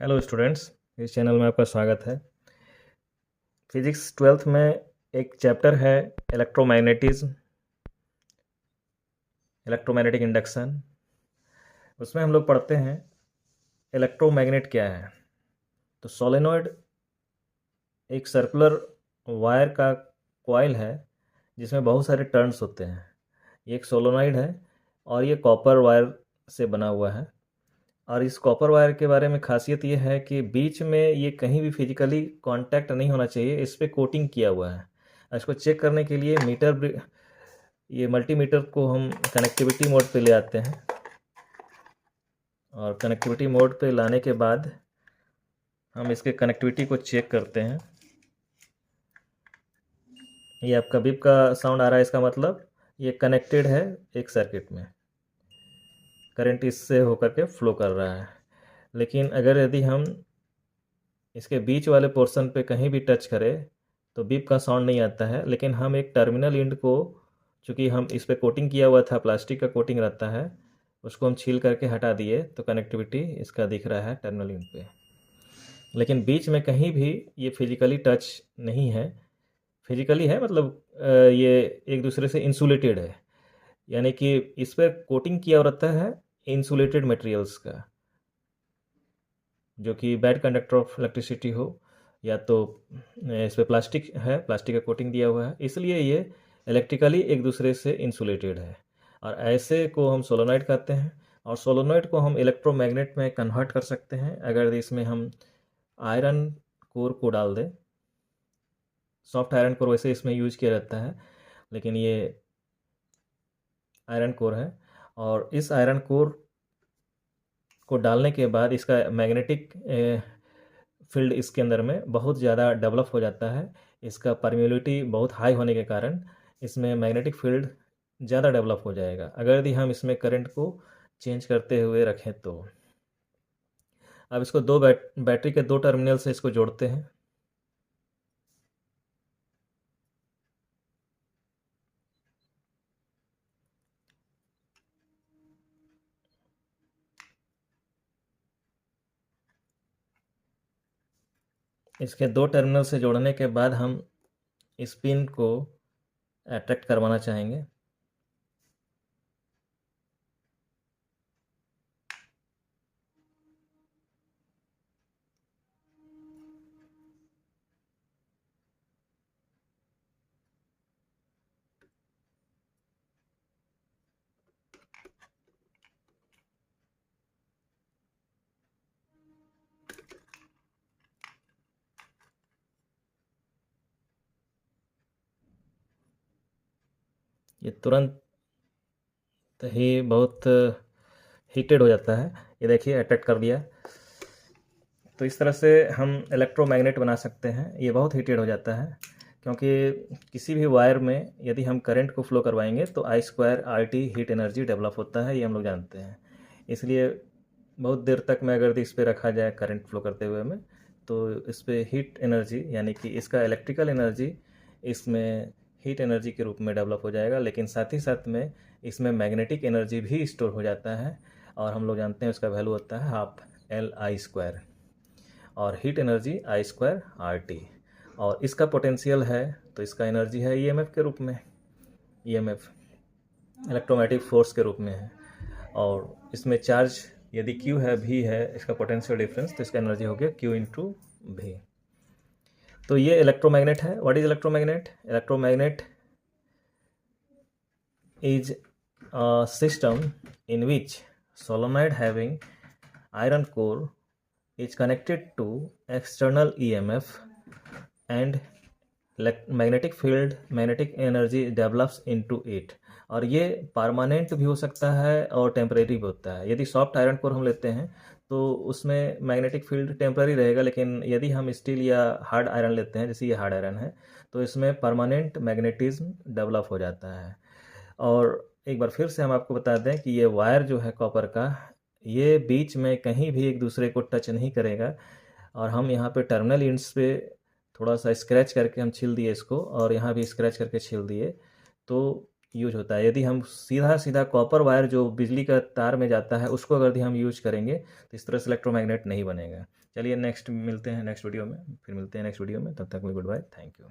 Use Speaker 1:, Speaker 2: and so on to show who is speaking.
Speaker 1: Hello students, इस channel में आपका स्वागत है। फिजिक्स ट्वेल्थ में एक चैप्टर है इलेक्ट्रोमैग्नेटिज्म, इलेक्ट्रोमैग्नेटिक इंडक्शन। उसमें हम लोग पढ़ते हैं इलेक्ट्रोमैग्नेट क्या है। तो सोलेनॉइड एक सर्कुलर वायर का कॉइल है जिसमें बहुत सारे टर्न्स होते हैं। ये एक सोलेनॉइड है और ये कॉपर वायर से बना हुआ है। और इस कॉपर वायर के बारे में खासियत ये है कि बीच में ये कहीं भी फिजिकली कांटेक्ट नहीं होना चाहिए, इस पर कोटिंग किया हुआ है। इसको चेक करने के लिए ये मल्टीमीटर को हम कनेक्टिविटी मोड पे ले आते हैं और कनेक्टिविटी मोड पे लाने के बाद हम इसके कनेक्टिविटी को चेक करते हैं। ये आपका बीप का साउंड आ रहा है, इसका मतलब ये कनेक्टेड है एक सर्किट में, करंट इससे होकर के फ्लो कर रहा है। लेकिन अगर यदि हम इसके बीच वाले पोर्शन पे कहीं भी टच करें तो बीप का साउंड नहीं आता है। लेकिन हम एक टर्मिनल इंड को, चूँकि हम इस पर कोटिंग किया हुआ था, प्लास्टिक का कोटिंग रहता है, उसको हम छील करके हटा दिए तो कनेक्टिविटी इसका दिख रहा है टर्मिनल इंड पे। लेकिन बीच में कहीं भी ये फिजिकली टच नहीं है। फिजिकली है मतलब ये एक दूसरे से इंसुलेटेड है, यानी कि इस पर कोटिंग किया रहता है इंसुलेटेड मटेरियल्स का, जो कि बैड कंडक्टर ऑफ इलेक्ट्रिसिटी हो, या तो इस पर प्लास्टिक है, प्लास्टिक का कोटिंग दिया हुआ है, इसलिए ये इलेक्ट्रिकली एक दूसरे से इंसुलेटेड है। और ऐसे को हम सोलोनॉइड कहते हैं। और सोलोनॉइड को हम इलेक्ट्रोमैग्नेट में कन्वर्ट कर सकते हैं अगर इसमें हम आयरन कोर को डाल दें। सॉफ्ट आयरन कोर वैसे इसमें यूज किया जाता है, लेकिन ये आयरन कोर है। और इस आयरन कोर को डालने के बाद इसका मैग्नेटिक फील्ड इसके अंदर में बहुत ज़्यादा डेवलप हो जाता है। इसका परमिबिलिटी बहुत हाई होने के कारण इसमें मैग्नेटिक फील्ड ज़्यादा डेवलप हो जाएगा अगर यदि हम इसमें करंट को चेंज करते हुए रखें तो। अब इसको दो बैटरी के दो टर्मिनल से इसको जोड़ते हैं। इसके दो टर्मिनल से जोड़ने के बाद हम इस पिन को अट्रैक्ट करवाना चाहेंगे। ये तुरंत ही बहुत हीटेड हो जाता है। ये देखिए अट्रैक्ट कर दिया। तो इस तरह से हम इलेक्ट्रोमैग्नेट बना सकते हैं। ये बहुत हीटेड हो जाता है क्योंकि किसी भी वायर में यदि हम करंट को फ्लो करवाएंगे तो I2RT हीट एनर्जी डेवलप होता है, ये हम लोग जानते हैं। इसलिए बहुत देर तक में अगर इस पर रखा जाए करंट फ्लो करते हुए में, तो इस पर हीट एनर्जी यानी कि इसका इलेक्ट्रिकल एनर्जी इसमें हीट एनर्जी के रूप में डेवलप हो जाएगा। लेकिन साथ ही साथ में इसमें मैग्नेटिक एनर्जी भी स्टोर हो जाता है, और हम लोग जानते हैं उसका वैल्यू होता है हाफ LI²। और हीट एनर्जी I2RT। और इसका पोटेंशियल है तो इसका एनर्जी है EMF के रूप में, EMF इलेक्ट्रोमैग्नेटिक फोर्स के रूप में है। और इसमें चार्ज यदि Q है, V है, इसका पोटेंशियल डिफरेंस, तो इसका एनर्जी हो गया Q×V। तो ये इलेक्ट्रोमैग्नेट है। What is electromagnet? Electromagnet is a system in which solenoid having iron core is connected to external EMF and magnetic field, magnetic energy develops into it। और ये permanent भी हो सकता है और टेम्परेरी भी होता है। यदि सॉफ्ट आयरन कोर हम लेते हैं तो उसमें मैग्नेटिक फील्ड टेम्परेरी रहेगा, लेकिन यदि हम स्टील या हार्ड आयरन लेते हैं, जैसे ये हार्ड आयरन है, तो इसमें परमानेंट मैग्नेटिज्म डेवलप हो जाता है। और एक बार फिर से हम आपको बता दें कि ये वायर जो है कॉपर का, ये बीच में कहीं भी एक दूसरे को टच नहीं करेगा। और हम यहाँ पे टर्मिनल इंड्स पे थोड़ा सा स्क्रैच करके हम छील दिए इसको, और यहाँ भी स्क्रैच करके छील दिए, तो यूज होता है। यदि हम सीधा सीधा कॉपर वायर जो बिजली का तार में जाता है उसको अगर हम यूज करेंगे तो इस तरह से इलेक्ट्रोमैग्नेट नहीं बनेगा। चलिए नेक्स्ट मिलते हैं नेक्स्ट वीडियो में, फिर मिलते हैं नेक्स्ट वीडियो में, तब तक गुड बाय, थैंक यू।